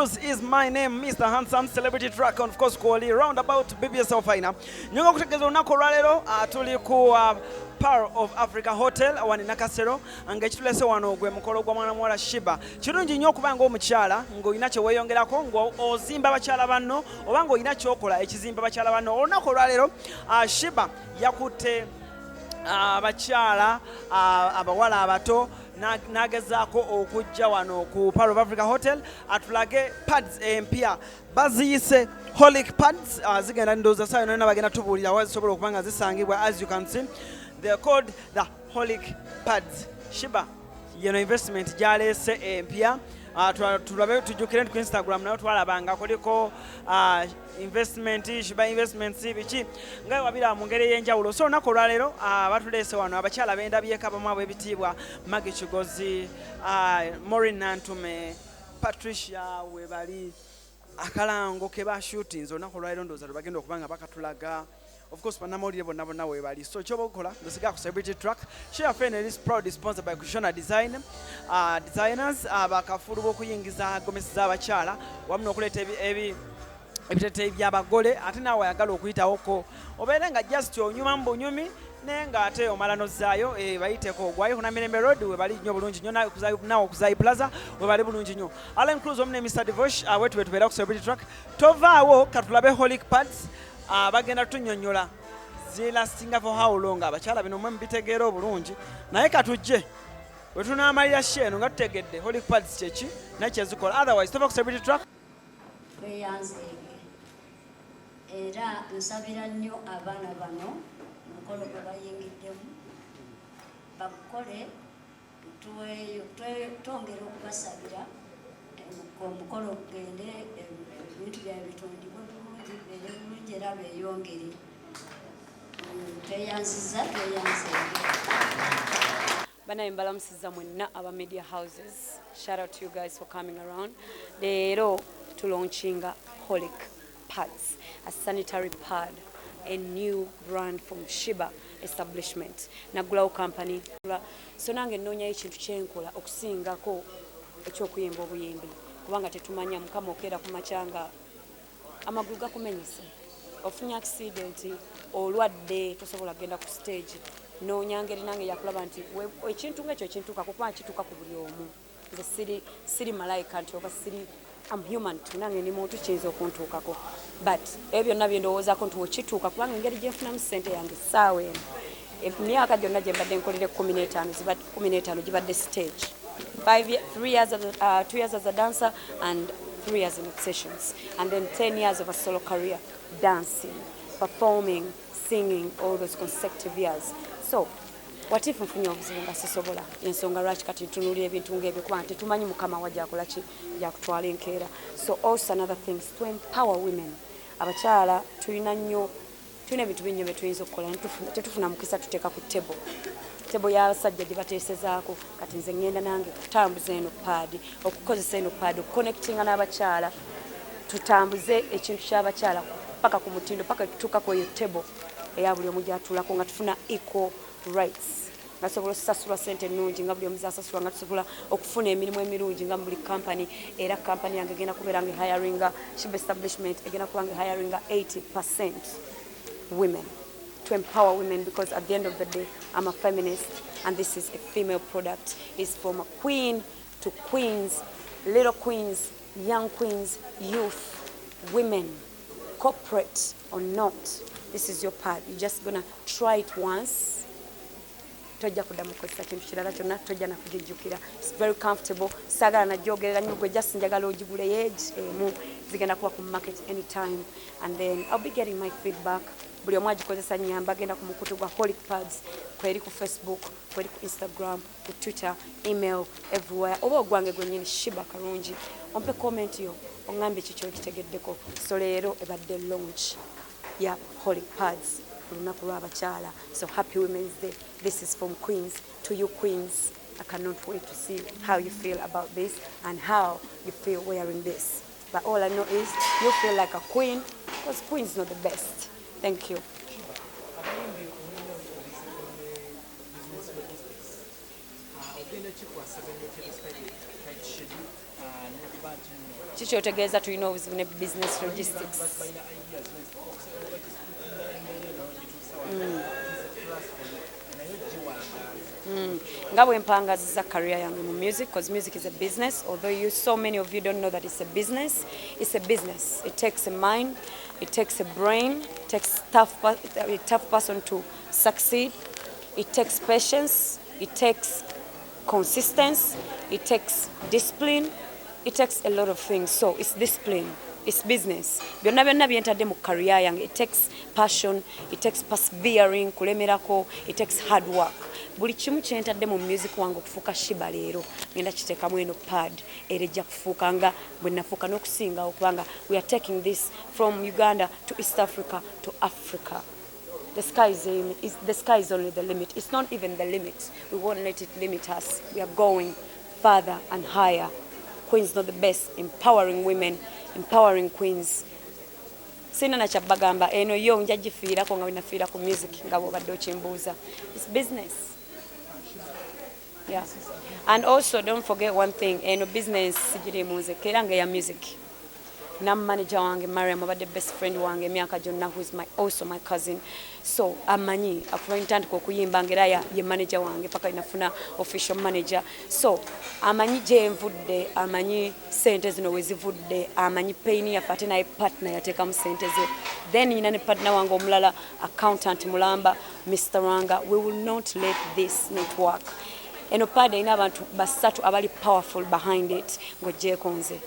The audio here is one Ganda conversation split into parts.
Cruz is my name, Mr. Handsome Celebrity Track, and of course, Kuoli, roundabout BBS of Fina. Nyonga kutegeza unako ralero, tuli ku Pearl of Africa Hotel, wani Nakasero, anga chitulese wano gwe mukolo gwa mwana mwala Sheebah. Chirungi nnyo kubanga omukyala ngo inacho weyongerako ngo ozimba bakyala banno obango inacho okola ekizimba bakyala banno. Onako ralero, Sheebah yakutte abakyala abawala abato nagezaako okujja wano ku Pearl of Africa Hotel atulage pads empya baziyise Holic pads zigenda ndowooza saa yonna bagenda tubuulira wazisobola okuba nga zisangibwa. As you can see, they're called the Holic pads. Sheebah yeno investment gyaleese empya. Tulabe tujjukire ku Instagram nayo twalabanga kuliko investment Sheebah investments biki nga wabira mu ngeri y'enjawulo. So nako lwaleero batuleese wano abakyala bendabyeko abamu ab'ebitiibwa Maggie Kigozi, Maureen Nantume, Patricia webali akalango ke bashutinze onako lwaleero ndowooza bagenda okuba nga bakatulaga. Of course, Panamolire bonna webali. So choba ukola ndosiga ku Celebrity Track. Sheebah Fene is proudly sponsored by Kushona Design. Designers bakafulu bokuyingiza gomesi z'abakyala wamu n'okuleeta ebitete by'abagole ate naawe ayagala okuyitawoko obeere nga just onyuma mu bunyumi naye ng'ate omala nozzaayo bayiteko ogwayo ku Namirembe Road webali nnyo bulungi nnyo naawe okuzayi plaza webali bulungi nnyo. Allen Cruz omu ne Mr. Devosh wetu betubeera ku Celebrity Track. Tovaawo katulabe Holic pads bagenda tunnyonnyola zilastinga for how long abakyala bino mwe mbitegeera obulungi naye katujje bwe tunaamalira sheeno nga tutegedde Holic pads kyeki naye kyezikola. Otherwise tova ku Celebrity Track. Era nsabira nnyo abaana bano omukolo gwe bayingiddemu bakole twongere okubasabira omukolo gugende ebintu byabwe bitondibwe bulungi beere bulungi era beeyongere. Tweyanziza. Banaye mbalamusiza mwenna aba media houses. Shout out to you guys for coming around. Leero tulaunching Holic pads, a sanitary pad, a new brand from Sheebah establishment. Nagulawo company. So nange nnoonya ekintu kyenkola okusingako ekyokuyimba obuyimbi kubanga tetumanya mukama okeera ku makyanga amagulu gakumenyese ofunye accident olwadde tosobola kugenda ku stage noonya ngeri nange yakulaba nti ekintu ng'ekyo kintuukako kubanga kituuka ku buli omu. Nze siri malayika nti oba siri I'm human too, nange ni muntu kiyinza okuntuukako but ebyo byonna bye ndowoozaako nti wekituuka kubanga engeri gye nfunamu ssente yange essaawa eno emyaka gyonna gye mbadde nkolere 15 gibadde stage 2 years as a dancer and 3 years in sessions and then 10 years of a solo career dancing, performing, singing all those consecutive years. So what if nfunye obuzibu nga sisobola ensonga lwaki kati ntunuulira ebintu ng'ebyo kubanga tetumanyi mukama wajjakola ki jakutwala enkeera. So also another things to empower women. Abakyala tulina ebintu bingi bye tuyinza okukola tetufuna mukisa tuteeka ku tebo y'abasajja gye bateesezaako kati nze ngenda nange kutambuza eno paadi okukozesa eno paadi okuconnectinga n'abakyala tutambuze ekintu ky'abakyala paka ku mutindo paka tutuuka ku eyo tebo eya buli omu gyatuulako nga tufuna equal rights nga tusobola okusasulwa ssente ennungi nga buli omu zasasulwa nga tusobola okufuna emirimu emirungi nga buli company era company yange egenda kubeera nga hiringa Sheebah establishment egenda kuba nga hiringa 80% women to empower women because at the end of the day I'm a feminist and this is a female product. It's from a queen to queens, little queens, young queens, youth, women, corporate or not. This is your part. You're just gonna try it once. Tojja kuddamu kukozesa kintu kirala kyonna tojja nakugijjukira. It's very comfortable. Sagala najjogerera nnyo gwe just njagala ogigule yeegi emu zigenda kuba ku market anytime and then I'll be getting my feedback. Buli omu agikozesa nnyamba agenda ku mukutu gwa Holic pads kweri ku Facebook, kweri ku Instagram, ku Twitter, email, everywhere. Oba ogwange gwennyini Sheebah Karungi ompe comment yo ongambe kiki okitegeddeko. So leero ebadde launch ya Holic pads ku lunaku lw'abakyala. So happy Women's Day. This is from Queens to you queens. I cannot wait to see how you feel about this and how you feel wearing this. But all I know is you feel like a queen because queen is not the best. Thank you. kikyotegeeza tulina obuzibu ne business logistics. Nga bwe mpangaziza career yange mu music, because music is a business. Although so many of you don't know that it's a business. It's a business. It takes a mind, it takes a brain, it takes a tough person to succeed. It takes patience, it takes consistency, it takes discipline, it takes a lot of things. So it's discipline, it's business. Byonna byonna byentadde mu career yange. It takes passion, it takes persevering, kulemerako, it takes hard work. Buli kimu kyentadde mu music wange okufuuka Sheebah leero ngenda kiteekamu eno pad era ejja kufuuka nga bwe nafuuka n'okusingawo kubanga we are taking this from Uganda to East Africa to Africa. The sky is only the limit. It's not even the limit. We won't let it limit us. We are going further and higher. Queen's not the best. Empowering women, empowering queens. Sina na kyabagamba eno yo nja gifiirako nga wenafiira ku music nga bw'obadde okimbuuza. It's business. Yeah. And also don't forget one thing. Eno business sigiri muze kera nga ya music. Nam manager wange Mariam abadde best friend wange myaka gyonna who is also my cousin. So amanyi akuba ntandika okuyimba ngera ye manager wange paka inafuna official manager. So amanyi gye nvudde, amanyi sente zino we zivudde, amanyi pain yafe naye partner yateekamu sente ze. Then nyina ne partner wange omulala accountant mulamba Mr. Ranga. We will not let this network. Eno pad ina abantu basatu abali powerful behind it ng'oggyeko nze.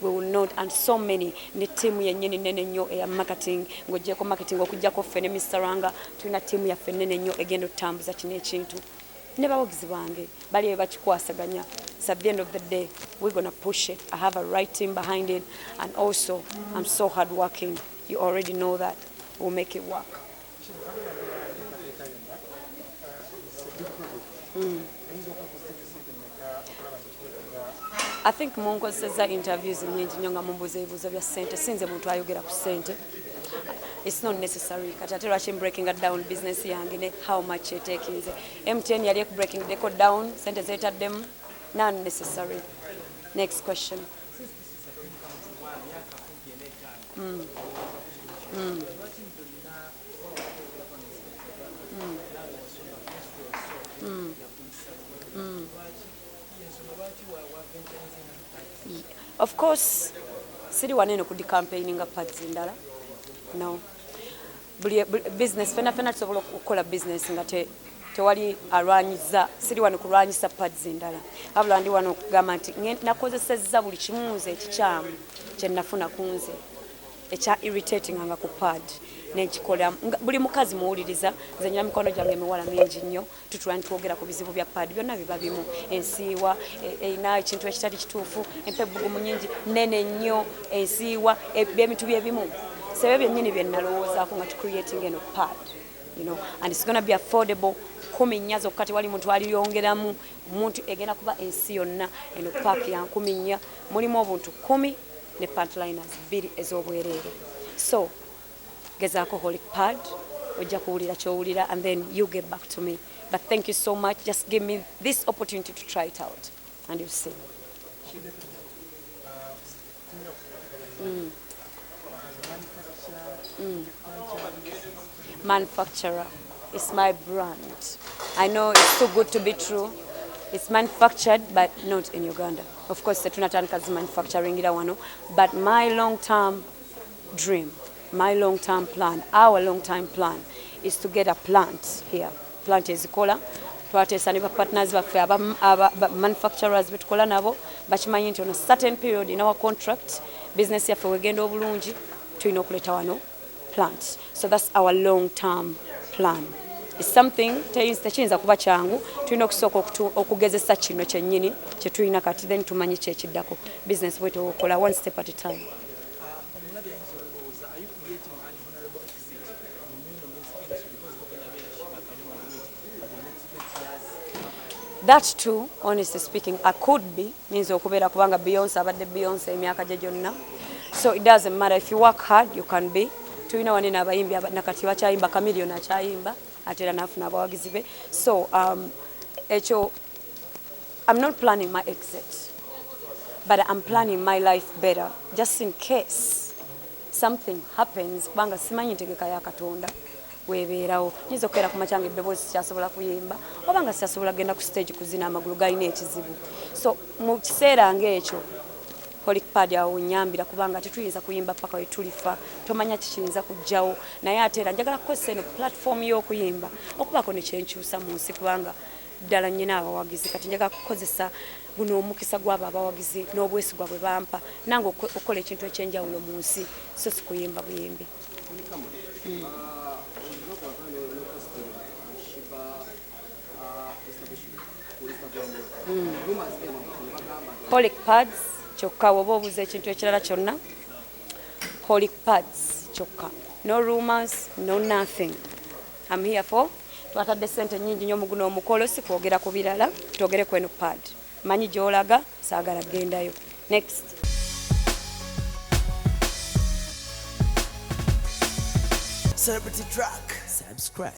We will not, and so many ne team yennyini nene nnyo eya marketing ng'oggyeko marketing okuggyako ffe ne Mr. Ranga tulina team yaffe nene nnyo egenda otambuza kino ekintu ne bawagizi bange bali bakikwasaganya. So at the end of the day we're gonna push it. I have a right team behind it, and also I'm so hard working. You already know that. We'll make it work. I think munkozesa interviews nyingi nnyo nga mumbuuza ebibuuzo bya ssente. Sinze muntu ayogera ku ssente. It's not necessary. Kati ate lwaki breaking it down business yange ne how much eteekinze. MTN yali breaking deko down ssente zeetaddemu. None necessary. Next question. Of course, siri wanene kudi campaigning pads ndala. No. Business fena tusobola okukola business nga tewali alwanyiza siri wano kulwanyisa pads ndala. Abula ndi wano okugamba nti nakozesezza buli kimunze ekikyamu kye nafuna kunze ekya irritating nga ku pad nekikola buli mukazi muwuliriza nze nyina mikono gyange emiwala mingi nnyo tutula ntwogera ku bizibu bya pad byonna biba bimu ensiiwa erina ekintu ekitali kituufu empebugumu nyingi nene nnyo ensiiwa ebintu bye bimu sebyo byennyini bye nalowoozaako nga tucreating eno pad, you know, and it's gonna be affordable. 10 nnya zokka tewali muntu aliyongeramu muntu egenda kuba ensi yonna eno pack ya 10 nnya mulimu obuntu 10 ne pantliners 2 ez'obwereere. So gezaako Holic pad ojja kuwulira kyowulira and then you get back to me. But thank you so much. Just give me this opportunity to try it out and you'll see. Manufacturer. It's my brand. I know it's too good to be true. It's manufactured, but not in Uganda. Of course, tunatandika zi manufacturing ila wano. But my long-term dream, my long-term plan, our long-term plan is to get a plant here. Plant ezikola. Twateesa ne partners baffe aba manufacturers betukola nabo bakimanyi nti on a certain period in our contract business yaffe wegenda obulungi tulina okuleeta wano plant. So that's our long-term plan. It's something tekiyinza kuba kyangu tulina okusooka okugezesa kino kyennyini kye tulina kati then tumanyi kyekiddako business bwe tukola one step at a time. That too, honestly speaking, I could be means okubeera kubanga Beyonce abadde Beyonce emyaka gye gyonna. So it doesn't matter if you work hard, you can be. Tulina wanene abayimbi nakati bakyayimba Chameleon akyayimba ate era nafuna abawagizi be. So ekyo I'm not planning my exit, but I'm planning my life better, just in case something happens. Kubanga simanyi ntegeka ya Katonda webeerawo. Nyinza okubeera ku makya ng'eddoboozi sikyasobola kuyimba, oba nga sikyasobola kugenda ku stage kuzina amagulu galina ekizibu. So mu kiseera ng'ekyo Holic pad awo nyambira kubanga tetuyinza kuyimba paka we tulifa, tomanya kikiyinza kujjawo. Naye ate era njagala kukozesa eno platform y'okuyimba okubaako ne kyenkyusa mu nsi, kubanga ddala nnyina abawagizi. Kati njagala kukozesa guno omukisa gw'abo abawagizi n'obwesigwa bwe bampa nange okukola ekintu ekyenjawulo mu nsi, so si kuyimba buyimbi. Holic pads kyokka, woba obuuza ekintu ekirala kyonna, Holic pads kyokka. No rumors, no nothing. I'm here for twatadde sente nnyingi nnyo mu guno omukolo, si kwogera ku birala, twogere ku eno pad. Manyi gy'olaga, saagala gendayo. Next. Celebrity track. Subscribe.